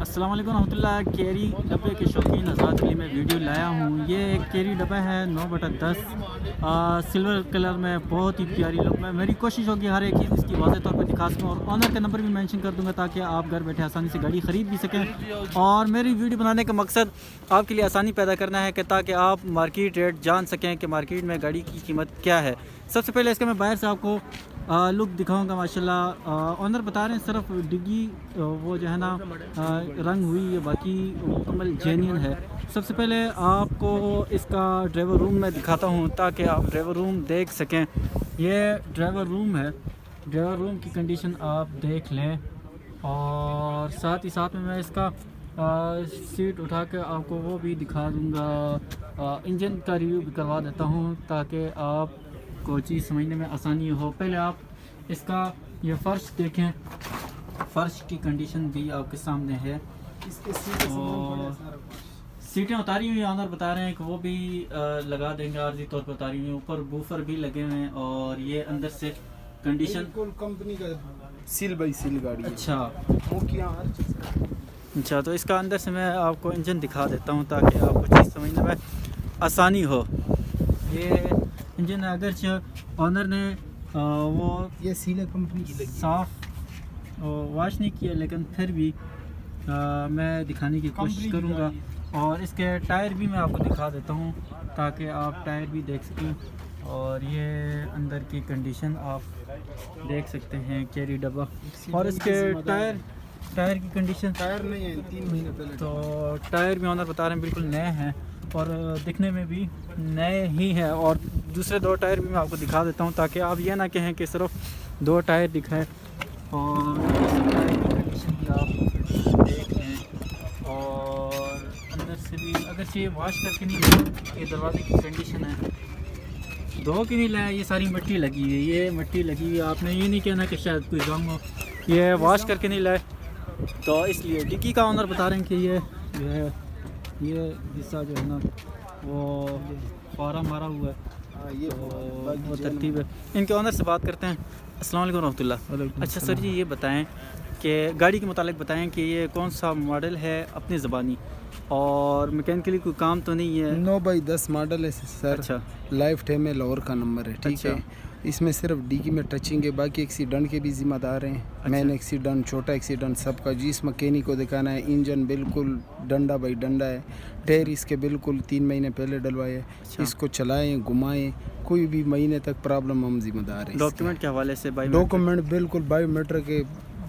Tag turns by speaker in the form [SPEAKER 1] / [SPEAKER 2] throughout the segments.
[SPEAKER 1] السلام علیکم ورحمۃ اللہ. کیری ڈبے کے شوقین حضرات کے لیے میں ویڈیو لایا ہوں. یہ ایک کیری ڈبہ ہے 9/10 سلور کلر میں, بہت ہی پیاری لک میں. میری کوشش ہوگی ہر ایک چیز اس کی واضح طور پہ دکھا سکوں, اور آنر کا نمبر بھی مینشن کر دوں گا تاکہ آپ گھر بیٹھے آسانی سے گاڑی خرید بھی سکیں. اور میری ویڈیو بنانے کا مقصد آپ کے لیے آسانی پیدا کرنا ہے کہ تاکہ آپ مارکیٹ ریٹ جان سکیں کہ مارکیٹ میں گاڑی کی قیمت کیا ہے. سب سے پہلے اس کا میں باہر سے آپ کو لک دکھاؤں گا. ماشاءاللہ آنر بتا رہے ہیں صرف ڈگی وہ جو ہے نا رنگ ہوئی ہے, باقی مکمل جینین ہے. سب سے پہلے آپ کو اس کا ڈرائیور روم میں دکھاتا ہوں تاکہ آپ ڈرائیور روم دیکھ سکیں. یہ ڈرائیور روم ہے, ڈرائیور روم کی کنڈیشن آپ دیکھ لیں. اور ساتھ ہی ساتھ میں اس کا سیٹ اٹھا کے آپ کو وہ بھی دکھا دوں گا. انجن کا ریویو بھی کروا دیتا ہوں تاکہ آپ کو چیز سمجھنے میں آسانی ہو. پہلے آپ اس کا یہ فرش دیکھیں, فرش کی کنڈیشن بھی آپ کے سامنے ہے. اور سیٹیں اتاری ہوئی آنر بتا رہے ہیں کہ وہ بھی لگا دیں گے, عارضی طور پر اتاری ہوئی. اوپر بوفر بھی لگے ہوئے ہیں. اور یہ اندر سے کنڈیشن
[SPEAKER 2] کمپنی کا سیل بائی سیل گاڑی ہے.
[SPEAKER 1] اچھا تو اس کا اندر سے میں آپ کو انجن دکھا دیتا ہوں تاکہ آپ کو چیز سمجھنے میں آسانی ہو. یہ انجن اگرچہ آنر نے وہ
[SPEAKER 2] یہ سیل کمپنی کی لگی
[SPEAKER 1] صاف واش نہیں کیا, لیکن پھر بھی میں دکھانے کی کوشش کروں گا. اور اس کے ٹائر بھی میں آپ کو دکھا دیتا ہوں تاکہ آپ ٹائر بھی دیکھ سکیں. اور یہ اندر کی کنڈیشن آپ دیکھ سکتے ہیں کیری ڈبہ. اور اس کے ٹائر کی کنڈیشن
[SPEAKER 2] ٹائر نہیں ہے 3 مہینے پہلے,
[SPEAKER 1] تو ٹائر بھی آنر بتا رہے ہیں بالکل نئے ہیں اور دکھنے میں بھی نئے ہی ہیں. اور دوسرے 2 ٹائر بھی میں آپ کو دکھا دیتا ہوں تاکہ آپ یہ نہ کہیں کہ صرف 2 ٹائر دکھائیں. اور ٹائر کی کنڈیشن بھی آپ دیکھ لیں. اور اندر سے بھی اگرچہ یہ واش کر کے نہیں لائے, یہ دروازے کی کنڈیشن ہے, دھو کے نہیں لایا, یہ ساری مٹی لگی ہوئی ہے. یہ مٹی لگی ہوئی ہے, آپ نے یہ نہیں کہنا کہ شاید کوئی غم ہو, یہ واش کر کے نہیں لائے. تو اس لیے ڈکی کا آنر بتا رہے ہیں کہ یہ جو ہے یہ حصہ جو ہے نا وہ فارا مارا ہوا ہے, وہ ترتیب ہے. ان کے آنر سے بات کرتے ہیں. السلام علیکم ورحمۃ اللہ. اچھا سر جی, یہ بتائیں کہ گاڑی کے متعلق بتائیں کہ یہ کون سا ماڈل ہے اپنی زبانی, اور میکینکلی کوئی کام تو نہیں ہے؟
[SPEAKER 2] 9/10 ماڈل ہے سر.
[SPEAKER 1] اچھا,
[SPEAKER 2] لائف ٹائم میں لاہور کا نمبر ہے. ٹھیک ہے, اس میں صرف ڈیگی میں ٹچنگ ہے, باقی ایکسیڈنٹ کے بھی ذمہ دار ہیں. مین ایکسیڈنٹ, چھوٹا ایکسیڈنٹ سب کا جس مکینک کو دکھانا ہے. انجن بالکل ڈنڈا بائی ڈنڈا ہے. ٹائر اس کے بالکل 3 مہینے پہلے ڈلوائے. اس کو چلائیں گھمائیں, کوئی بھی مہینے تک پرابلم ہم ذمہ دار ہیں.
[SPEAKER 1] ڈاکیومنٹ کے حوالے سے
[SPEAKER 2] ڈاکومنٹ بالکل بایو میٹرک کے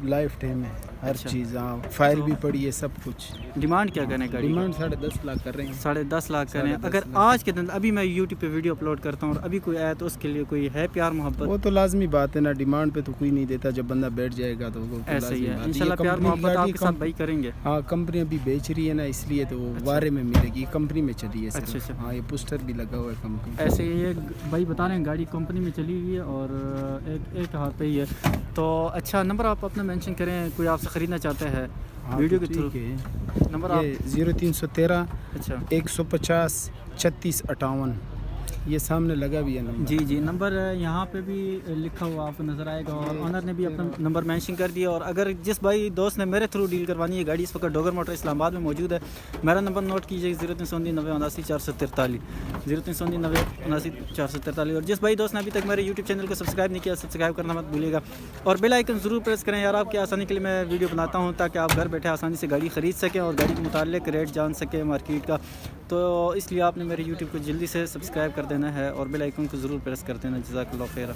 [SPEAKER 2] لائف ٹائم ہے, ہر چیز. ہاں, فائل بھی پڑی ہے, سب کچھ.
[SPEAKER 1] ڈیمانڈ کیا کریں گاڑی؟
[SPEAKER 2] ڈیمانڈ 10.5 لاکھ کر رہے ہیں.
[SPEAKER 1] 10.5 لاکھ کریں. اگر آج کے دن ابھی میں یوٹیوب پہ ویڈیو اپلوڈ کرتا ہوں اور ابھی کوئی آیا تو اس کے لیے کوئی ہے پیار محبت؟
[SPEAKER 2] وہ تو لازمی بات ہے نا, ڈیمانڈ پہ تو کوئی نہیں دیتا, جب بندہ بیٹھ جائے گا تو وہ
[SPEAKER 1] ایسا ہی ہے. انشاءاللہ پیار محبت آپ کے ساتھ بھائی کریں گے.
[SPEAKER 2] ہاں, کمپنی ابھی بیچ رہی ہے نا, اس لیے تو وہ وارے میں ملے گی, کمپنی میں چلی ہے.
[SPEAKER 1] اچھا.
[SPEAKER 2] ہاں, یہ پوسٹر بھی لگا ہوا ہے کمپنی.
[SPEAKER 1] ایسے یہ بھائی بتا رہے ہیں گاڑی کمپنی میں چلی ہوئی ہے اور ایک ہاتھ پہ ہی ہے. تو اچھا, نمبر آپ اپنا مینشن کریں, کوئی آپ سے خریدنا چاہتے ہیں ویڈیو کے تھرو. نمبر آپ
[SPEAKER 2] 0313
[SPEAKER 1] اچھا
[SPEAKER 2] 150 3658, یہ سامنے لگا بھی ہے نمبر.
[SPEAKER 1] جی, نمبر یہاں پہ بھی لکھا ہوا آپ کو نظر آئے گا, اور آنر نے بھی اپنا نمبر مینشن کر دیا. اور اگر جس بھائی دوست نے میرے تھرو ڈیل کروانی ہے گاڑی, اس وقت ڈوگر موٹر اسلام آباد میں موجود ہے. میرا نمبر نوٹ کیجیے 0379 90 443. اور جس بھائی دوست نے ابھی تک میرے یوٹیوب چینل کو سبسکرائب نہیں کیا, سبسکرائب کرنا مت بھولیے گا, اور بیل آئیکن ضرور پریس کریں یار. آپ کی آسانی کے لیے میں ویڈیو بناتا ہوں تاکہ آپ گھر بیٹھے آسانی سے گاڑی خرید سکیں اور گاڑی کے متعلق ریٹ جان سکیں مارکیٹ کا. تو اس لیے آپ نے میرے یوٹیوب کو جلدی سے سبسکرائب کر دینا ہے اور بیل آئیکن کو ضرور پریس کر دینا. جزاک اللہ خیر.